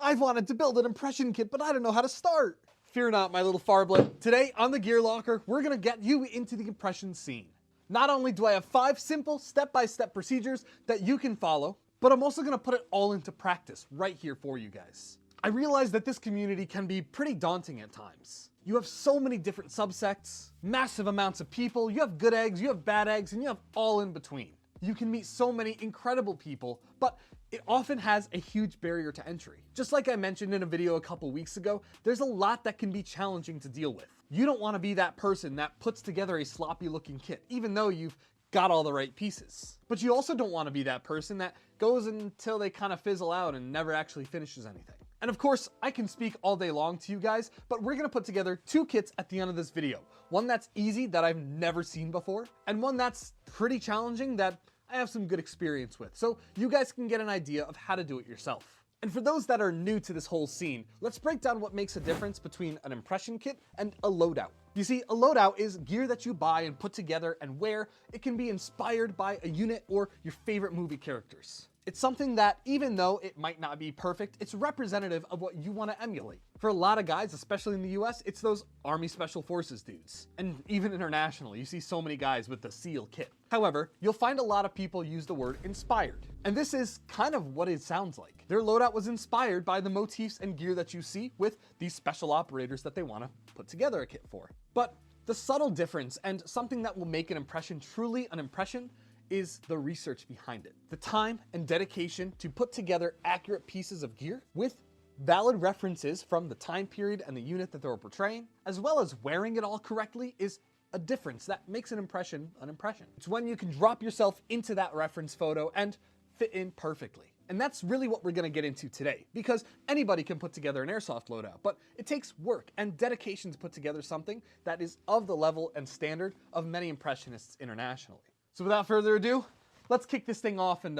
I've wanted to build an impression kit, but I don't know how to start. Fear not, my little farblet. Today on the Gear Locker, we're gonna get you into the impression scene. Not only do I have 5 simple step-by-step procedures that you can follow, but I'm also gonna put it all into practice right here for you guys. I realize that this community can be pretty daunting at times. You have so many different subsects, massive amounts of people, you have good eggs, you have bad eggs, and you have all in between. You can meet so many incredible people, but it often has a huge barrier to entry. Just like I mentioned in a video a couple weeks ago, there's a lot that can be challenging to deal with. You don't want to be that person that puts together a sloppy looking kit, even though you've got all the right pieces. But you also don't want to be that person that goes until they kind of fizzle out and never actually finishes anything. And of course, I can speak all day long to you guys, but we're gonna put together 2 kits at the end of this video. One that's easy, that I've never seen before, and one that's pretty challenging that I have some good experience with, so you guys can get an idea of how to do it yourself. And for those that are new to this whole scene, let's break down what makes a difference between an impression kit and a loadout. You see, a loadout is gear that you buy and put together and wear. It can be inspired by a unit or your favorite movie characters. It's something that, even though it might not be perfect, it's representative of what you want to emulate. For a lot of guys, especially in the US, it's those Army Special Forces dudes. And even internationally, you see so many guys with the SEAL kit. However, you'll find a lot of people use the word inspired. And this is kind of what it sounds like. Their loadout was inspired by the motifs and gear that you see with these special operators that they want to put together a kit for. But the subtle difference, and something that will make an impression truly an impression, is the research behind it. The time and dedication to put together accurate pieces of gear with valid references from the time period and the unit that they're portraying, as well as wearing it all correctly, is a difference that makes an impression an impression. It's when you can drop yourself into that reference photo and fit in perfectly. And that's really what we're gonna get into today, because anybody can put together an airsoft loadout, but it takes work and dedication to put together something that is of the level and standard of many impressionists internationally. So without further ado, let's kick this thing off and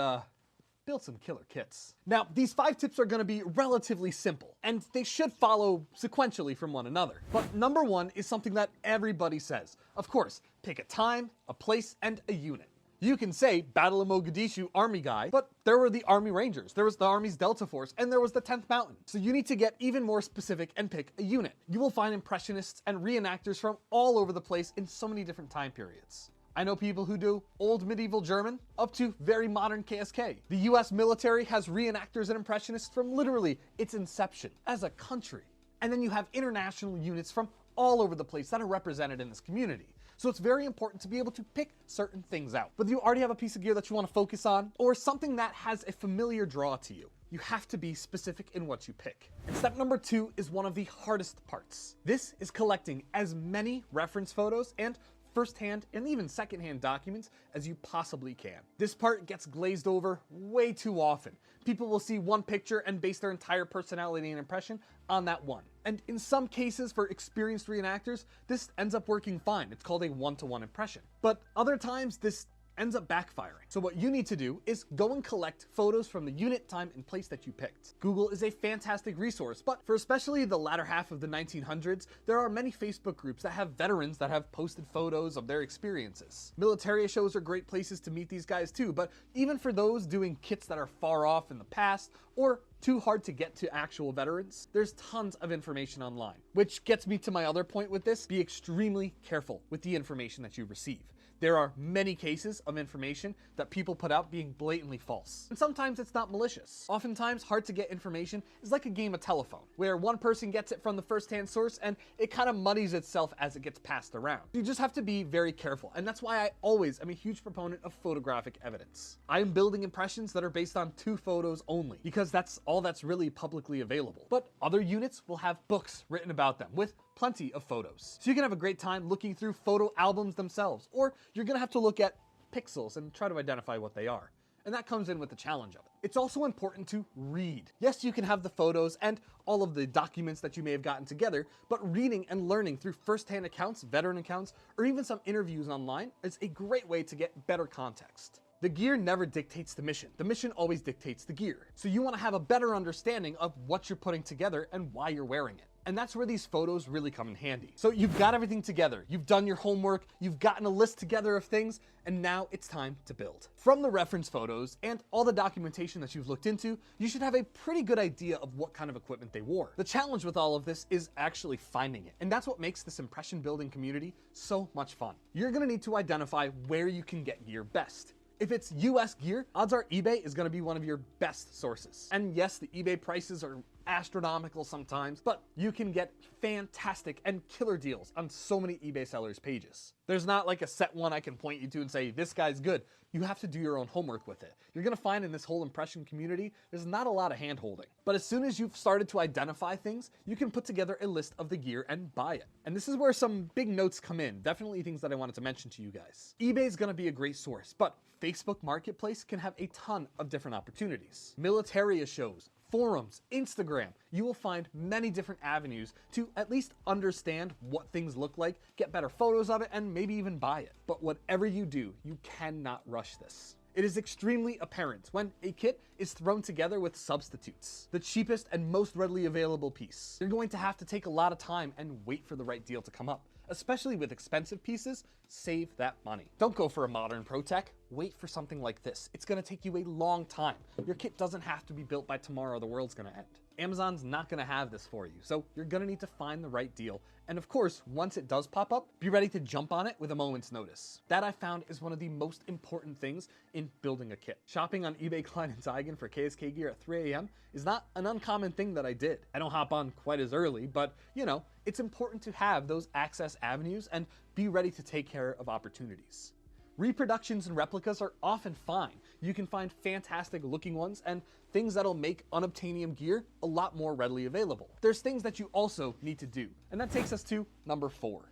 build some killer kits. Now, these 5 tips are gonna be relatively simple, and they should follow sequentially from one another. But number 1 is something that everybody says. Of course, pick a time, a place, and a unit. You can say Battle of Mogadishu Army guy, but there were the Army Rangers, there was the Army's Delta Force, and there was the 10th Mountain. So you need to get even more specific and pick a unit. You will find impressionists and reenactors from all over the place in so many different time periods. I know people who do old medieval German up to very modern KSK. The US military has reenactors and impressionists from literally its inception as a country. And then you have international units from all over the place that are represented in this community. So it's very important to be able to pick certain things out. Whether you already have a piece of gear that you want to focus on, or something that has a familiar draw to you, you have to be specific in what you pick. And step number 2 is one of the hardest parts. This is collecting as many reference photos and first-hand and even second-hand documents as you possibly can. This part gets glazed over way too often. People will see one picture and base their entire personality and impression on that one. And in some cases, for experienced reenactors, this ends up working fine. It's called a one-to-one impression. But other times, this ends up backfiring. So what you need to do is go and collect photos from the unit, time, and place that you picked. Google is a fantastic resource, but for especially the latter half of the 1900s, there are many Facebook groups that have veterans that have posted photos of their experiences. Military shows are great places to meet these guys too, but even for those doing kits that are far off in the past, or too hard to get to actual veterans, there's tons of information online. Which gets me to my other point with this: be extremely careful with the information that you receive. There are many cases of information that people put out being blatantly false. And sometimes it's not malicious. Oftentimes, hard to get information is like a game of telephone, where one person gets it from the first-hand source and it kind of muddies itself as it gets passed around. You just have to be very careful, and that's why I always am a huge proponent of photographic evidence. I am building impressions that are based on 2 photos only, because that's all that's really publicly available. But other units will have books written about them with plenty of photos. So you can have a great time looking through photo albums themselves, or you're gonna have to look at pixels and try to identify what they are. And that comes in with the challenge of it. It's also important to read. Yes, you can have the photos and all of the documents that you may have gotten together, but reading and learning through first-hand accounts, veteran accounts, or even some interviews online is a great way to get better context. The gear never dictates the mission always dictates the gear. So you want to have a better understanding of what you're putting together and why you're wearing it. And that's where these photos really come in handy. So you've got everything together, you've done your homework, you've gotten a list together of things, and now it's time to build. From the reference photos and all the documentation that you've looked into, you should have a pretty good idea of what kind of equipment they wore. The challenge with all of this is actually finding it, and that's what makes this impression building community so much fun. You're gonna need to identify where you can get gear best. If it's US gear, odds are eBay is gonna be one of your best sources. And yes, the eBay prices are astronomical sometimes, but you can get fantastic and killer deals on so many eBay sellers pages. There's not like a set one I can point you to and say, this guy's good. You have to do your own homework with it. You're gonna find in this whole impression community, there's not a lot of hand holding. But as soon as you've started to identify things, you can put together a list of the gear and buy it. And this is where some big notes come in, definitely things that I wanted to mention to you guys. eBay is gonna be a great source, but Facebook Marketplace can have a ton of different opportunities. Militaria shows, forums, Instagram, you will find many different avenues to at least understand what things look like, get better photos of it, and maybe even buy it. But whatever you do, you cannot rush this. It is extremely apparent when a kit is thrown together with substitutes, the cheapest and most readily available piece. You're going to have to take a lot of time and wait for the right deal to come up. Especially with expensive pieces, save that money. Don't go for a modern Pro Tech, wait for something like this. It's gonna take you a long time. Your kit doesn't have to be built by tomorrow, the world's gonna end. Amazon's not gonna have this for you, so you're gonna need to find the right deal. And of course, once it does pop up, be ready to jump on it with a moment's notice. That I found is one of the most important things in building a kit. Shopping on eBay Kleinanzeigen for KSK gear at 3 a.m. is not an uncommon thing that I did. I don't hop on quite as early, but you know, it's important to have those access avenues and be ready to take care of opportunities. Reproductions and replicas are often fine. You can find fantastic looking ones and things that'll make unobtainium gear a lot more readily available. There's things that you also need to do, and that takes us to number 4.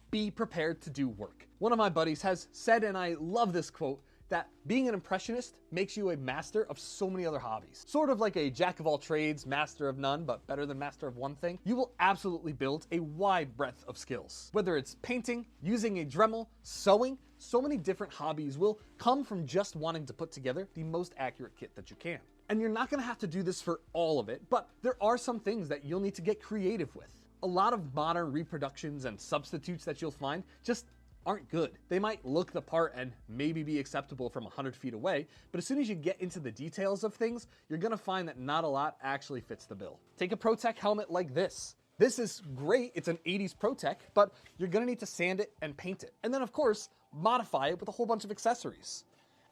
Be prepared to do work. One of my buddies has said, and I love this quote, that being an impressionist makes you a master of so many other hobbies. Sort of like a jack of all trades, master of none, but better than master of one thing. You will absolutely build a wide breadth of skills. Whether it's painting, using a Dremel, sewing, so many different hobbies will come from just wanting to put together the most accurate kit that you can. And you're not gonna have to do this for all of it, but there are some things that you'll need to get creative with. A lot of modern reproductions and substitutes that you'll find just aren't good. They might look the part and maybe be acceptable from 100 feet away, but as soon as you get into the details of things, you're gonna find that not a lot actually fits the bill. Take a Pro Tech helmet like this. This is great, it's an 80s Pro Tech, but you're gonna need to sand it and paint it. And then of course, modify it with a whole bunch of accessories.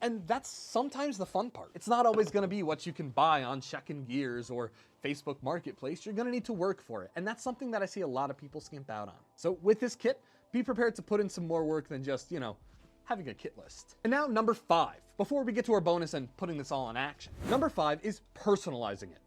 And that's sometimes the fun part. It's not always gonna be what you can buy on Check-in Gears or Facebook Marketplace. You're gonna need to work for it. And that's something that I see a lot of people skimp out on. So with this kit, be prepared to put in some more work than just, you know, having a kit list. And now number 5, before we get to our bonus and putting this all in action. Number 5 is personalizing it.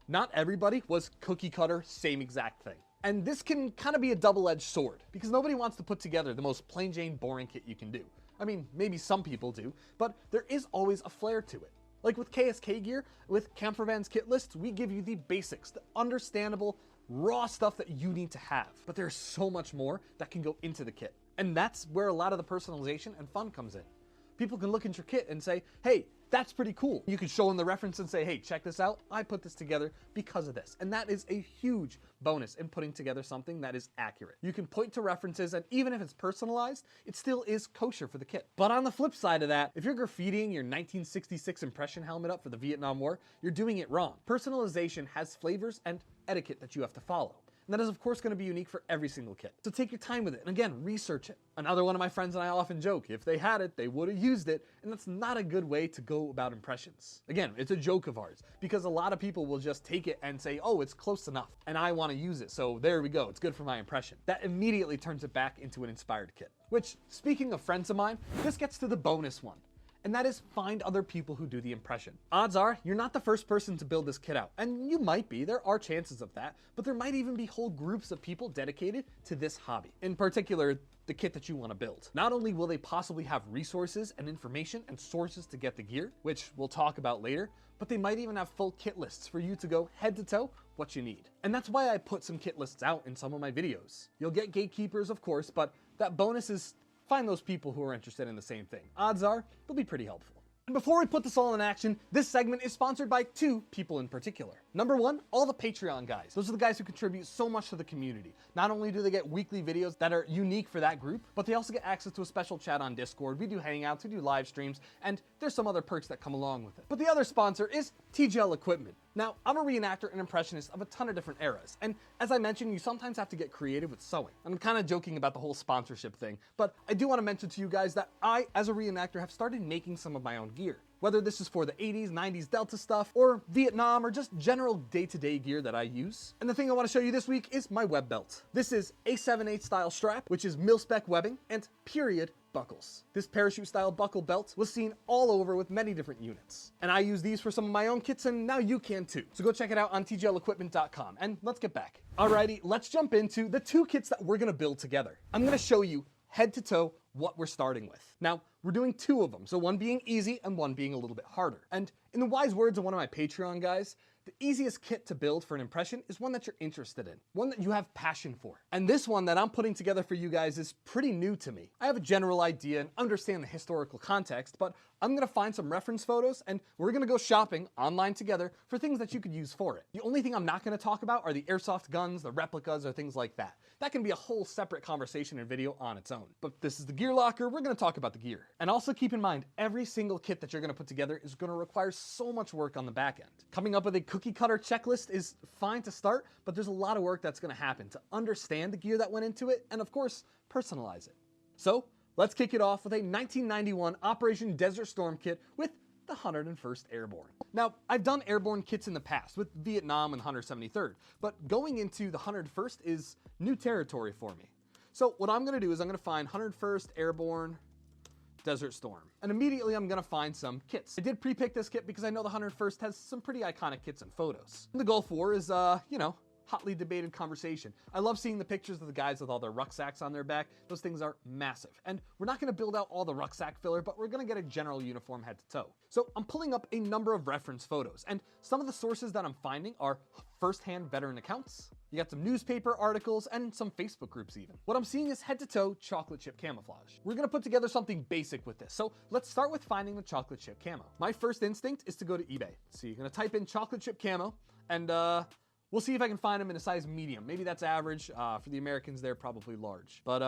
Not everybody was cookie cutter, same exact thing. And this can kind of be a double-edged sword because nobody wants to put together the most plain Jane boring kit you can do. I mean, maybe some people do, but there is always a flair to it. Like with KSK gear, with Campervan's kit lists, we give you the basics, the understandable, raw stuff that you need to have. But there's so much more that can go into the kit. And that's where a lot of the personalization and fun comes in. People can look at your kit and say, hey, that's pretty cool. You can show them the reference and say, hey, check this out. I put this together because of this. And that is a huge bonus in putting together something that is accurate. You can point to references, and even if it's personalized, it still is kosher for the kit. But on the flip side of that, if you're graffitiing your 1966 impression helmet up for the Vietnam War, you're doing it wrong. Personalization has flavors and etiquette that you have to follow. And that is of course going to be unique for every single kit. So take your time with it, and again, research it. Another one of my friends and I often joke, if they had it, they would have used it, and that's not a good way to go about impressions. Again, it's a joke of ours, because a lot of people will just take it and say, oh, it's close enough, and I want to use it, so there we go, it's good for my impression. That immediately turns it back into an inspired kit. Which, speaking of friends of mine, this gets to the bonus one. And that is find other people who do the impression. Odds are, you're not the first person to build this kit out. And you might be, there are chances of that, but there might even be whole groups of people dedicated to this hobby. In particular, the kit that you want to build. Not only will they possibly have resources and information and sources to get the gear, which we'll talk about later, but they might even have full kit lists for you to go head to toe what you need. And that's why I put some kit lists out in some of my videos. You'll get gatekeepers, of course, but that bonus is find those people who are interested in the same thing. Odds are, they'll be pretty helpful. And before we put this all in action, this segment is sponsored by 2 people in particular. Number one, all the Patreon guys. Those are the guys who contribute so much to the community. Not only do they get weekly videos that are unique for that group, but they also get access to a special chat on Discord. We do hangouts, we do live streams, and there's some other perks that come along with it. But the other sponsor is T.G.L. Equipment. Now, I'm a reenactor and impressionist of a ton of different eras, and as I mentioned, you sometimes have to get creative with sewing. I'm kind of joking about the whole sponsorship thing, but I do want to mention to you guys that I, as a reenactor, have started making some of my own gear. Whether this is for the 80s, 90s Delta stuff, or Vietnam, or just general day-to-day gear that I use. And the thing I want to show you this week is my web belt. This is a 7/8 style strap, which is mil-spec webbing, and period buckles. This parachute style buckle belt was seen all over with many different units. And I use these for some of my own kits, and now you can too. So go check it out on tglequipment.com, and let's get back. Alrighty, let's jump into the two kits that we're gonna build together. I'm gonna show you head to toe what we're starting with. Now, we're doing two of them, so one being easy and one being a little bit harder. And in the wise words of one of my Patreon guys, the easiest kit to build for an impression is one that you're interested in, one that you have passion for. And this one that I'm putting together for you guys is pretty new to me. I have a general idea and understand the historical context, but I'm gonna find some reference photos and we're gonna go shopping online together for things that you could use for it. The only thing I'm not gonna talk about are the airsoft guns, the replicas, or things like that. That can be a whole separate conversation and video on its own. But this is the Gear Locker, we're gonna talk about the gear. And also keep in mind, every single kit that you're gonna put together is gonna require so much work on the back end. Coming up with a cookie cutter checklist is fine to start, but there's a lot of work that's gonna happen to understand the gear that went into it and of course, personalize it. So, let's kick it off with a 1991 Operation Desert Storm kit with the 101st Airborne. Now, I've done airborne kits in the past with Vietnam and 173rd, but going into the 101st is new territory for me. So what I'm gonna do is I'm gonna find 101st Airborne Desert Storm. And immediately I'm gonna find some kits. I did pre-pick this kit because I know the 101st has some pretty iconic kits and photos. And the Gulf War is, hotly debated conversation. I love seeing the pictures of the guys with all their rucksacks on their back. Those things are massive. And we're not gonna build out all the rucksack filler, but we're gonna get a general uniform head to toe. So I'm pulling up a number of reference photos, and some of the sources that I'm finding are first-hand veteran accounts. You got some newspaper articles and some Facebook groups even. What I'm seeing is head to toe chocolate chip camouflage. We're gonna put together something basic with this. So let's start with finding the chocolate chip camo. My first instinct is to go to eBay. So you're gonna type in chocolate chip camo and we'll see if I can find them in a size medium. Maybe that's average. For the Americans, they're probably large. But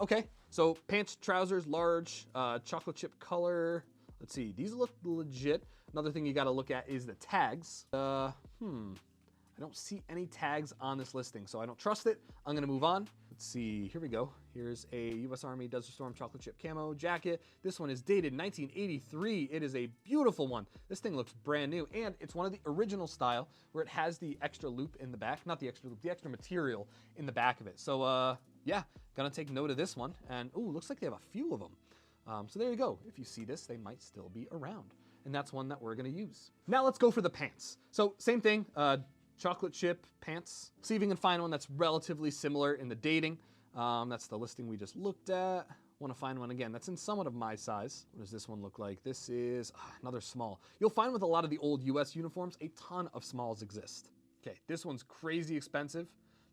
okay, so pants, trousers, large, chocolate chip color. Let's see, these look legit. Another thing you gotta look at is the tags. I don't see any tags on this listing, so I don't trust it. I'm gonna move on. Let's see, here we go. Here's a US Army Desert Storm chocolate chip camo jacket. This one is dated 1983. It is a beautiful one. This thing looks brand new, and it's one of the original style where it has the extra loop in the back, not the extra loop, the extra material in the back of it. So yeah, gonna take note of this one. And ooh, looks like they have a few of them. So there you go. If you see this, they might still be around. And that's one that we're gonna use. Now let's go for the pants. So same thing, chocolate chip pants. See if you can find one that's relatively similar in the dating. That's the listing we just looked at. Want to find one again that's in somewhat of my size. What does this one look like? This is another small. You'll find with a lot of the old US uniforms, a ton of smalls exist. Okay, this one's crazy expensive,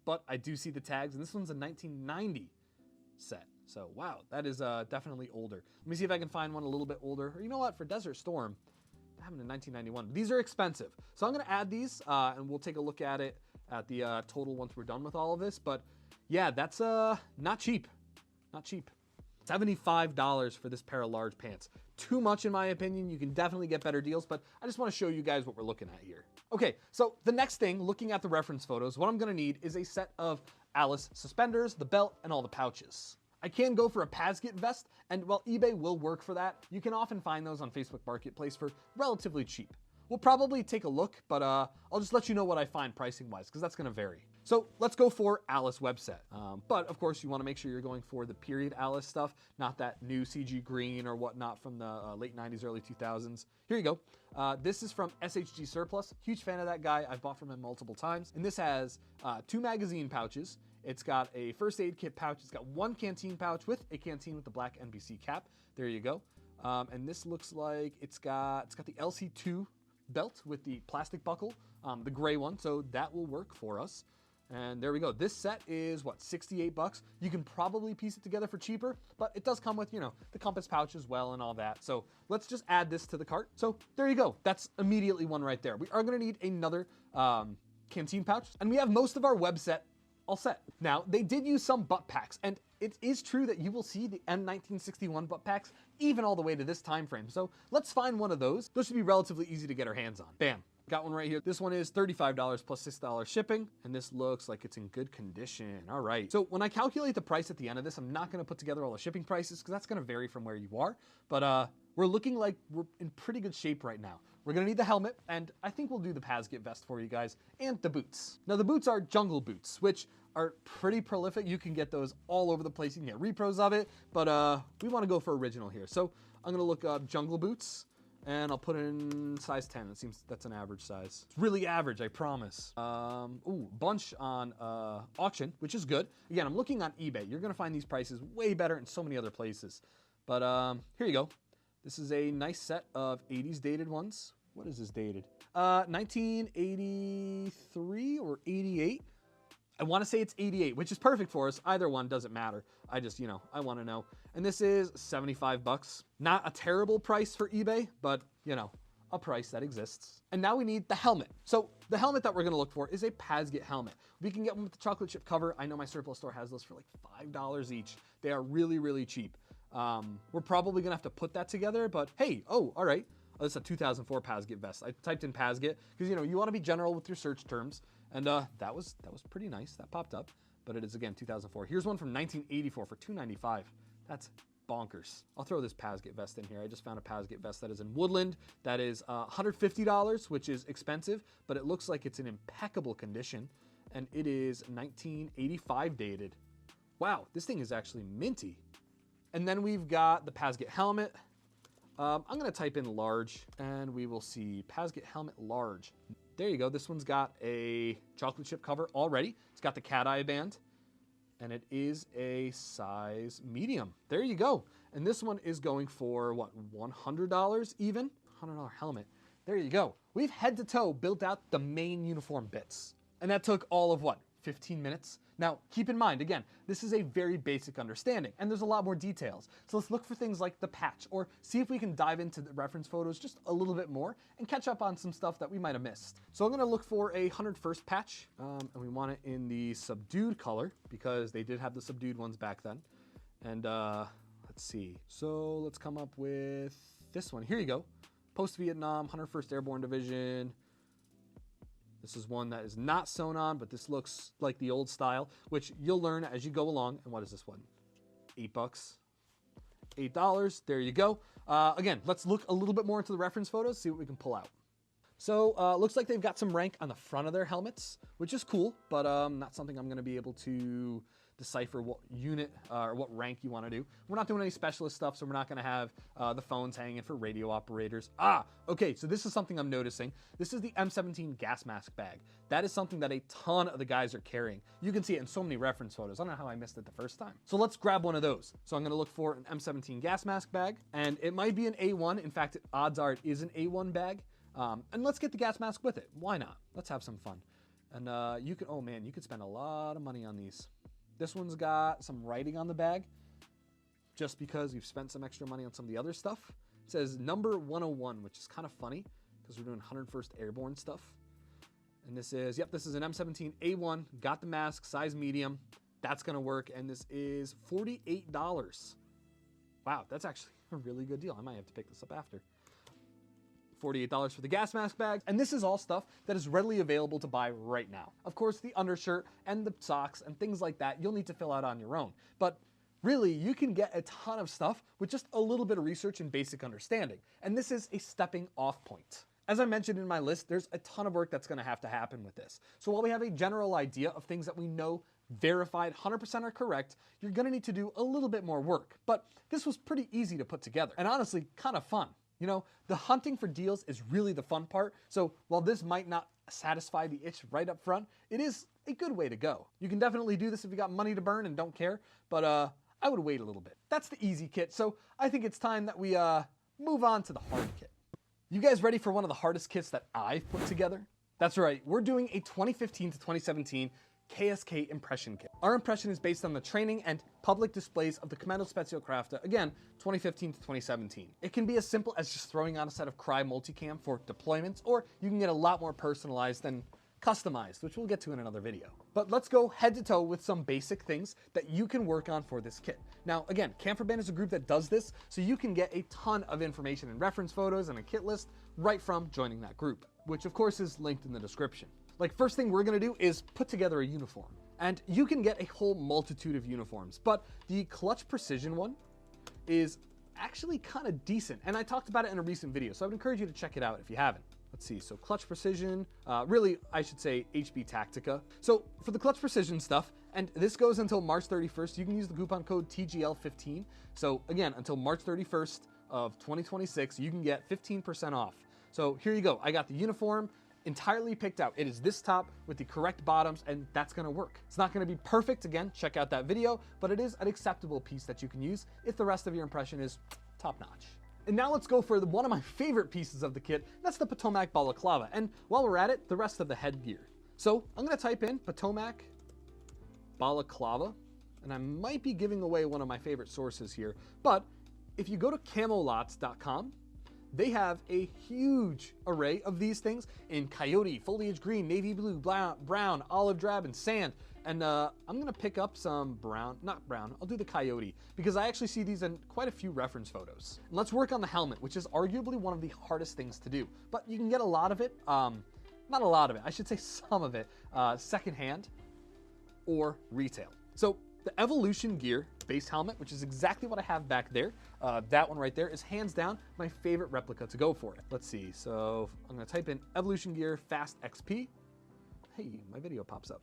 but I do see the tags, and this one's a 1990 set. So wow, that is definitely older. Let me see if I can find one a little bit older. Or you know what, for Desert Storm, I have them in 1991. These are expensive. So I'm gonna add these and we'll take a look at it at the total once we're done with all of this. But yeah, that's not cheap, not cheap. $75 for this pair of large pants. Too much in my opinion. You can definitely get better deals, but I just wanna show you guys what we're looking at here. Okay, so the next thing, looking at the reference photos, what I'm gonna need is a set of Alice suspenders, the belt, and all the pouches. I can go for a Pazkit vest, and while eBay will work for that, you can often find those on Facebook Marketplace for relatively cheap. We'll probably take a look, but I'll just let you know what I find pricing-wise, because that's gonna vary. So let's go for Alice web set. But of course, you wanna make sure you're going for the period Alice stuff, not that new CG green or whatnot from the late 90s, early 2000s. Here you go. This is from SHG Surplus. Huge fan of that guy. I've bought from him multiple times. And this has 2 magazine pouches. It's got a first aid kit pouch. It's got 1 canteen pouch with a canteen with the black NBC cap. There you go. And this looks like it's got the LC2 belt with the plastic buckle, the gray one, so that will work for us. And there we go. This set is what, 68 bucks? You can probably piece it together for cheaper, but it does come with, you know, the compass pouch as well and all that. So let's just add this to the cart. So there you go. That's immediately one right there. We are gonna need another canteen pouch, and we have most of our web set all set. Now, they did use some butt packs, and it is true that you will see the M1961 butt packs even all the way to this time frame. So let's find one of those. Those should be relatively easy to get our hands on. Bam. Got one right here. This one is $35 plus $6 shipping, and this looks like it's in good condition. All right. So when I calculate the price at the end of this, I'm not going to put together all the shipping prices because that's going to vary from where you are. But we're looking like we're in pretty good shape right now. We're going to need the helmet, and I think we'll do the Pazgit vest for you guys, and the boots. Now, the boots are jungle boots, which are pretty prolific. You can get those all over the place. You can get repros of it, but we want to go for original here. So I'm going to look up jungle boots. And I'll put in size 10. It seems that's an average size. It's really average, I promise. Bunch on auction, which is good. Again, I'm looking on eBay. You're gonna find these prices way better in so many other places. But here you go. This is a nice set of 80s dated ones. What is this dated? 1983 or 88. I want to say it's 88, which is perfect for us. Either one doesn't matter. I just, you know, I want to know. And this is 75 bucks. Not a terrible price for eBay, but, you know, a price that exists. And now we need the helmet. So the helmet that we're going to look for is a Pazgit helmet. We can get one with the chocolate chip cover. I know my surplus store has those for like $5 each. They are really, really cheap. We're probably going to have to put that together, but hey, all right. Oh, this is a 2004 Pazgit vest. I typed in Pazgit because, you know, you want to be general with your search terms. And that was pretty nice. That popped up, but it is again 2004. Here's one from 1984 for $295. That's bonkers. I'll throw this Pazgit vest in here. I just found a Pazgit vest that is in woodland. That is $150, which is expensive, but it looks like it's in impeccable condition, and it is 1985 dated. Wow, this thing is actually minty. And then we've got the Pazgit helmet. I'm gonna type in large, and we will see Pazgit helmet large. There you go. This one's got a chocolate chip cover already. It's got the cat eye band, and it is a size medium. There you go. And this one is going for what, $100 even? $100 helmet. There you go. We've head to toe built out the main uniform bits. And that took all of what, 15 minutes? Now, keep in mind, again, this is a very basic understanding, and there's a lot more details. So let's look for things like the patch, or see if we can dive into the reference photos just a little bit more and catch up on some stuff that we might have missed. So I'm gonna look for a 101st patch, and we want it in the subdued color, because they did have the subdued ones back then. And let's see. So let's come up with this one. Here you go. Post-Vietnam, 101st Airborne Division. This is one that is not sewn on, but this looks like the old style, which you'll learn as you go along. And what is this one? $8. $8. There you go. Again, let's look a little bit more into the reference photos, see what we can pull out. So looks like they've got some rank on the front of their helmets, which is cool, but not something I'm going to be able to decipher what unit or what rank you want to do. We're not doing any specialist stuff, so we're not going to have the phones hanging for radio operators. Okay, so this is something I'm noticing. This is the M17 gas mask bag. That is something that a ton of the guys are carrying. You can see it in so many reference photos. I don't know how I missed it the first time. So let's grab one of those. So I'm going to look for an M17 gas mask bag, and it might be an A1. In fact, odds are it is an A1 bag. And let's get the gas mask with it. Why not? Let's have some fun. And you could, oh man, you could spend a lot of money on these. This one's got some writing on the bag, just because we've spent some extra money on some of the other stuff. It says number 101, which is kind of funny because we're doing 101st Airborne stuff. And this is, yep, this is an M17 A1, got the mask, size medium. That's gonna work, and this is $48. Wow, that's actually a really good deal. I might have to pick this up after. $48 for the gas mask bag, and this is all stuff that is readily available to buy right now. Of course, the undershirt and the socks and things like that, you'll need to fill out on your own. But really, you can get a ton of stuff with just a little bit of research and basic understanding. And this is a stepping off point. As I mentioned in my list, there's a ton of work that's gonna have to happen with this. So while we have a general idea of things that we know verified 100% are correct, you're gonna need to do a little bit more work. But this was pretty easy to put together, and honestly, kind of fun. You know, the hunting for deals is really the fun part. So while this might not satisfy the itch right up front, it is a good way to go. You can definitely do this if you got money to burn and don't care, but I would wait a little bit. That's the easy kit, so I think it's time that we move on to the hard kit. You guys ready for one of the hardest kits that I've put together? That's right, we're doing a 2015 to 2017 KSK Impression Kit. Our impression is based on the training and public displays of the Commando Speziiell Crafter, again, 2015 to 2017. It can be as simple as just throwing on a set of Cry multicam for deployments, or you can get a lot more personalized and customized, which we'll get to in another video. But let's go head to toe with some basic things that you can work on for this kit. Now, again, Camperband is a group that does this, so you can get a ton of information and reference photos and a kit list right from joining that group, which of course is linked in the description. Like, first thing we're gonna do is put together a uniform. And you can get a whole multitude of uniforms, but the Clutch Precision one is actually kind of decent. And I talked about it in a recent video, so I would encourage you to check it out if you haven't. Let's see, so Clutch Precision, really, I should say HB Tactica. So for the Clutch Precision stuff, and this goes until March 31st, you can use the coupon code TGL15. So again, until March 31st of 2026, you can get 15% off. So here you go, I got the uniform entirely picked out. It is this top with the correct bottoms, and that's gonna work. It's not gonna be perfect, again, check out that video, but it is an acceptable piece that you can use if the rest of your impression is top-notch. And now let's go for one of my favorite pieces of the kit, that's the Potomac Balaclava. And while we're at it, the rest of the headgear. So I'm gonna type in Potomac Balaclava, and I might be giving away one of my favorite sources here, but if you go to camolots.com, they have a huge array of these things in coyote, foliage green, navy blue, brown, olive drab, and sand. And I'm gonna pick up some brown, not brown, I'll do the coyote, because I actually see these in quite a few reference photos. And let's work on the helmet, which is arguably one of the hardest things to do. But you can get a lot of it, not a lot of it, I should say some of it, secondhand or retail. So the Evolution Gear base helmet, which is exactly what I have back there, that one right there is hands down my favorite replica to go for it. Let's see, so I'm gonna type in Evolution Gear Fast XP. Hey, my video pops up.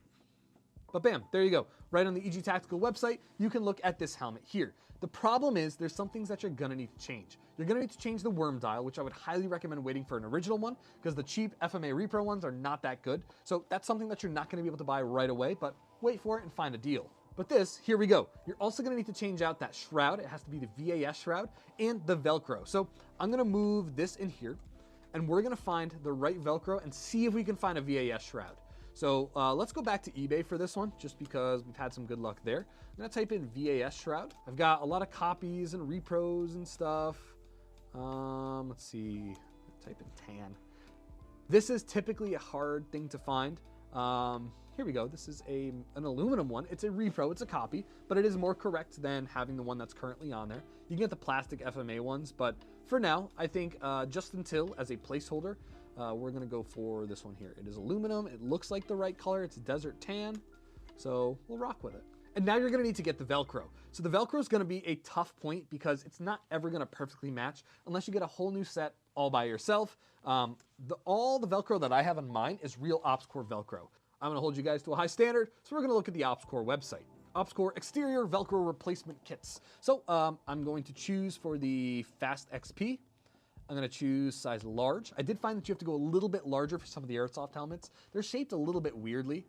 But bam, there you go. Right on the EG Tactical website, you can look at this helmet here. The problem is there's some things that you're gonna need to change. You're gonna need to change the worm dial, which I would highly recommend waiting for an original one, because the cheap FMA Repro ones are not that good. So that's something that you're not gonna be able to buy right away, but wait for it and find a deal. But this, here we go. You're also gonna need to change out that shroud. It has to be the VAS shroud and the Velcro. So I'm gonna move this in here, and we're gonna find the right Velcro and see if we can find a VAS shroud. So let's go back to eBay for this one, just because we've had some good luck there. I'm gonna type in VAS shroud. I've got a lot of copies and repros and stuff. Let's see, type in tan. This is typically a hard thing to find. Here we go, this is an aluminum one. It's a repro, it's a copy, but it is more correct than having the one that's currently on there. You can get the plastic FMA ones, but for now, I think just until as a placeholder, we're gonna go for this one here. It is aluminum, it looks like the right color, it's desert tan, so we'll rock with it. And now you're gonna need to get the Velcro. So the Velcro is gonna be a tough point because it's not ever gonna perfectly match unless you get a whole new set all by yourself. All the Velcro that I have on mine is real OpsCore Velcro. I'm gonna hold you guys to a high standard, so we're gonna look at the OpsCore website. OpsCore exterior Velcro replacement kits. So I'm going to choose for the Fast XP. I'm gonna choose size large. I did find that you have to go a little bit larger for some of the Airsoft helmets. They're shaped a little bit weirdly.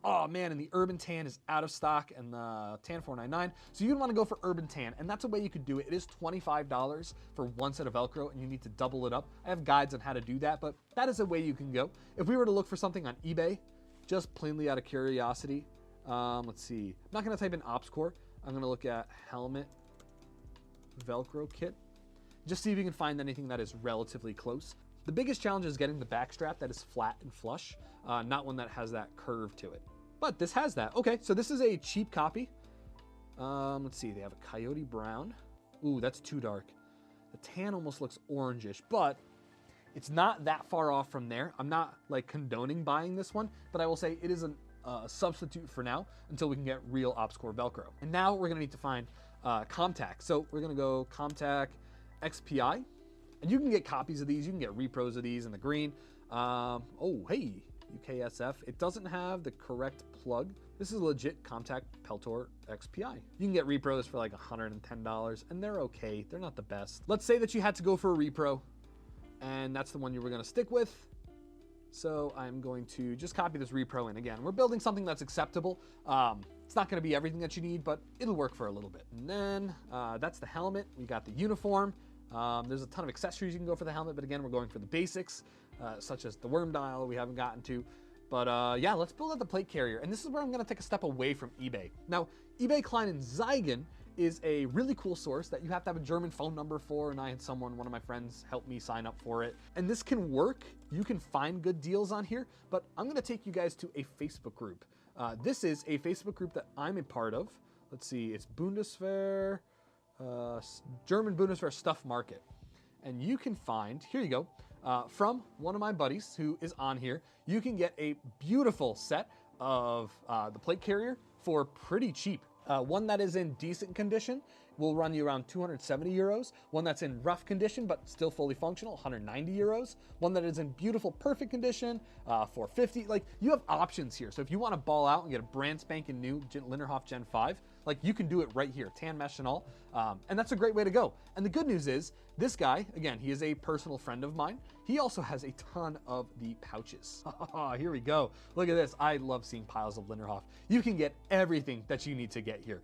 Oh man, and the Urban Tan is out of stock, and the Tan 499. So you'd wanna go for Urban Tan, and that's a way you could do it. It is $25 for one set of Velcro, and you need to double it up. I have guides on how to do that, but that is a way you can go. If we were to look for something on eBay, just plainly out of curiosity, let's see. I'm not gonna type in OpsCore. I'm gonna look at helmet Velcro kit. Just see if you can find anything that is relatively close. The biggest challenge is getting the back strap that is flat and flush, not one that has that curve to it. But this has that. Okay, so this is a cheap copy. Let's see, they have a coyote brown. Ooh, that's too dark. The tan almost looks orangish, but it's not that far off from there. I'm not like condoning buying this one, but I will say it is a substitute for now until we can get real OpsCore Velcro. And now we're gonna need to find Comtac. So we're gonna go Comtac XPI, and you can get copies of these. You can get repros of these in the green. Oh, hey, UKSF. It doesn't have the correct plug. This is legit Comtac Peltor XPI. You can get repros for like $110, and they're okay. They're not the best. Let's say that you had to go for a repro, and that's the one you were gonna stick with. So I'm going to just copy this repro in. Again, we're building something that's acceptable. It's not gonna be everything that you need, but it'll work for a little bit. And then that's the helmet. We got the uniform. There's a ton of accessories you can go for the helmet, but again, we're going for the basics, such as the worm dial we haven't gotten to. But yeah, let's build out the plate carrier. And this is where I'm gonna take a step away from eBay. Now, eBay Kleinanzeigen is a really cool source that you have to have a German phone number for, and I had one of my friends help me sign up for it. And this can work. You can find good deals on here, but I'm gonna take you guys to a Facebook group. This is a Facebook group that I'm a part of. Let's see, it's Bundeswehr, German Bundeswehr Stuff Market. And you can find, here you go, from one of my buddies who is on here, you can get a beautiful set of the plate carrier for pretty cheap. One that is in decent condition will run you around 270 euros. One that's in rough condition but still fully functional, 190 euros. One that is in beautiful, perfect condition, 450. Like, you have options here. So if you want to ball out and get a brand spanking new Linderhof Gen 5, like, you can do it right here, tan mesh and all. And that's a great way to go. And the good news is, this guy, again, he is a personal friend of mine. He also has a ton of the pouches. Here we go. Look at this. I love seeing piles of Linderhof. You can get everything that you need to get here.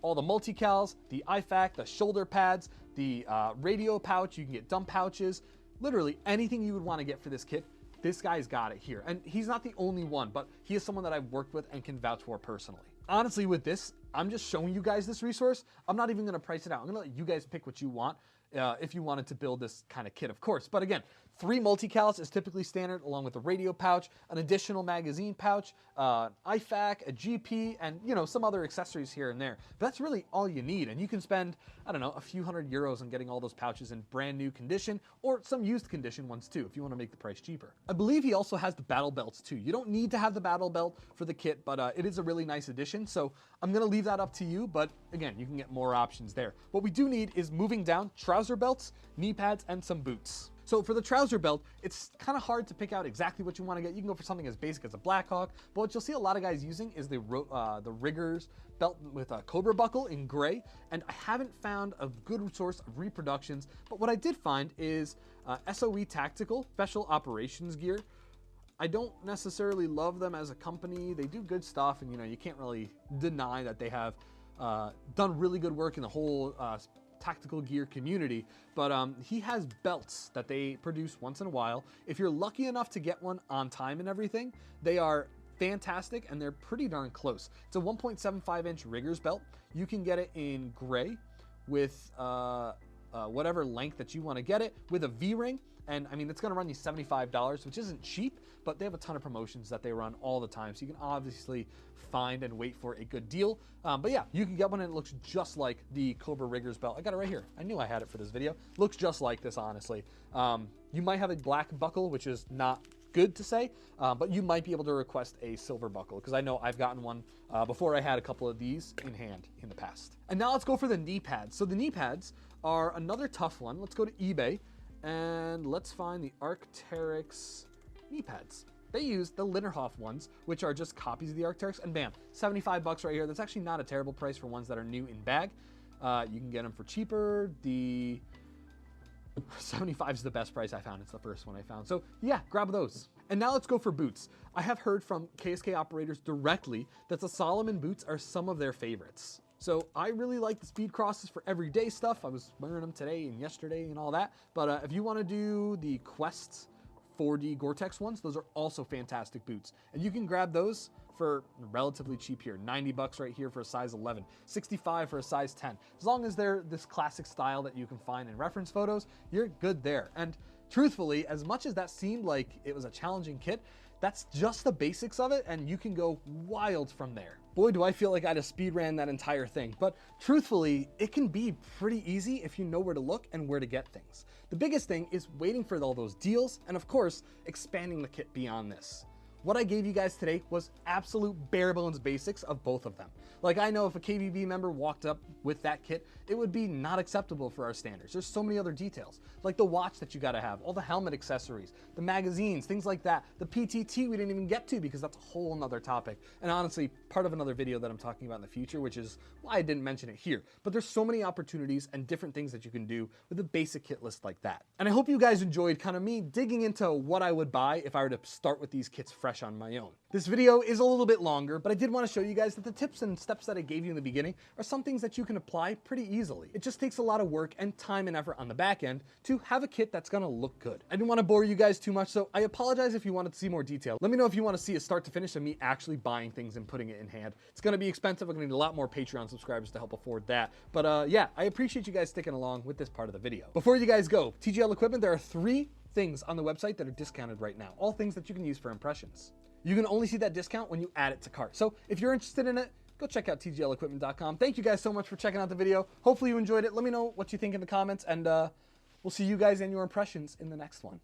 All the multicals, the IFAK, the shoulder pads, the radio pouch. You can get dump pouches. Literally anything you would want to get for this kit, this guy's got it here. And he's not the only one, but he is someone that I've worked with and can vouch for personally. Honestly, with this, I'm just showing you guys this resource. I'm not even going to price it out. I'm going to let you guys pick what you want. If you wanted to build this kind of kit, of course. But again, 3 multicals is typically standard, along with a radio pouch, an additional magazine pouch, IFAK, a GP, and, you know, some other accessories here and there. But that's really all you need. And you can spend, I don't know, a few €100 on getting all those pouches in brand new condition, or some used condition ones too, if you want to make the price cheaper. I believe he also has the battle belts too. You don't need to have the battle belt for the kit, but it is a really nice addition. So I'm going to leave that up to you. But again, you can get more options there. What we do need is, moving down, trouser belts, knee pads, and some boots. So for the trouser belt, it's kind of hard to pick out exactly what you want to get. You can go for something as basic as a Blackhawk, but what you'll see a lot of guys using is the Riggers belt with a Cobra buckle in gray, and I haven't found a good source of reproductions, but what I did find is SOE Tactical Special Operations Gear. I don't necessarily love them as a company. They do good stuff, and you know, you can't really deny that they have done really good work in the whole tactical gear community, but he has belts that they produce once in a while. If you're lucky enough to get one on time and everything, they are fantastic, and they're pretty darn close. It's a 1.75 inch Riggers belt. You can get it in gray with whatever length that you want to get it, with a V-ring. And I mean, it's going to run you $75, which isn't cheap, but they have a ton of promotions that they run all the time. So you can obviously find and wait for a good deal. But yeah, you can get one, and it looks just like the Cobra Riggers belt. I got it right here. I knew I had it for this video. Looks just like this, honestly. You might have a black buckle, which is not good to say, but you might be able to request a silver buckle, because I know I've gotten one before I had a couple of these in hand in the past. And now let's go for the knee pads. So the knee pads are another tough one. Let's go to eBay. And let's find the Arc'teryx knee pads. They use the Linderhof ones, which are just copies of the Arc'teryx, and bam, 75 bucks right here. That's actually not a terrible price for ones that are new in bag. You can get them for cheaper. The 75 is the best price I found. It's the first one I found. So yeah, grab those. And now let's go for boots. I have heard from KSK operators directly that the Salomon boots are some of their favorites. So I really like the Speed Crosses for everyday stuff. I was wearing them today and yesterday and all that. But if you want to do the Quest 4D Gore-Tex ones, those are also fantastic boots. And you can grab those for relatively cheap here. 90 bucks right here for a size 11, 65 for a size 10. As long as they're this classic style that you can find in reference photos, you're good there. And truthfully, as much as that seemed like it was a challenging kit, that's just the basics of it, and you can go wild from there. Boy, do I feel like I just speed ran that entire thing. But truthfully, it can be pretty easy if you know where to look and where to get things. The biggest thing is waiting for all those deals, and of course, expanding the kit beyond this. What I gave you guys today was absolute bare bones basics of both of them. Like, I know if a KVB member walked up with that kit, it would be not acceptable for our standards. There's so many other details, like the watch that you gotta have, all the helmet accessories, the magazines, things like that. The PTT we didn't even get to, because that's a whole nother topic. And honestly, part of another video that I'm talking about in the future, which is why I didn't mention it here. But there's so many opportunities and different things that you can do with a basic kit list like that. And I hope you guys enjoyed kind of me digging into what I would buy if I were to start with these kits fresh impress on my own. This video is a little bit longer, but I did want to show you guys that the tips and steps that I gave you in the beginning are some things that you can apply pretty easily. It just takes a lot of work and time and effort on the back end to have a kit that's gonna look good. I didn't want to bore you guys too much, so I apologize if you wanted to see more detail. Let me know if you want to see a start to finish of me actually buying things and putting it in hand. It's gonna be expensive. I'm gonna need a lot more Patreon subscribers to help afford that. But yeah, I appreciate you guys sticking along with this part of the video. Before you guys go, TGL Equipment, there are 3 things on the website that are discounted right now. All things that you can use for impressions. You can only see that discount when you add it to cart. So if you're interested in it, go check out tglequipment.com. Thank you guys so much for checking out the video. Hopefully you enjoyed it. Let me know what you think in the comments, and we'll see you guys and your impressions in the next one.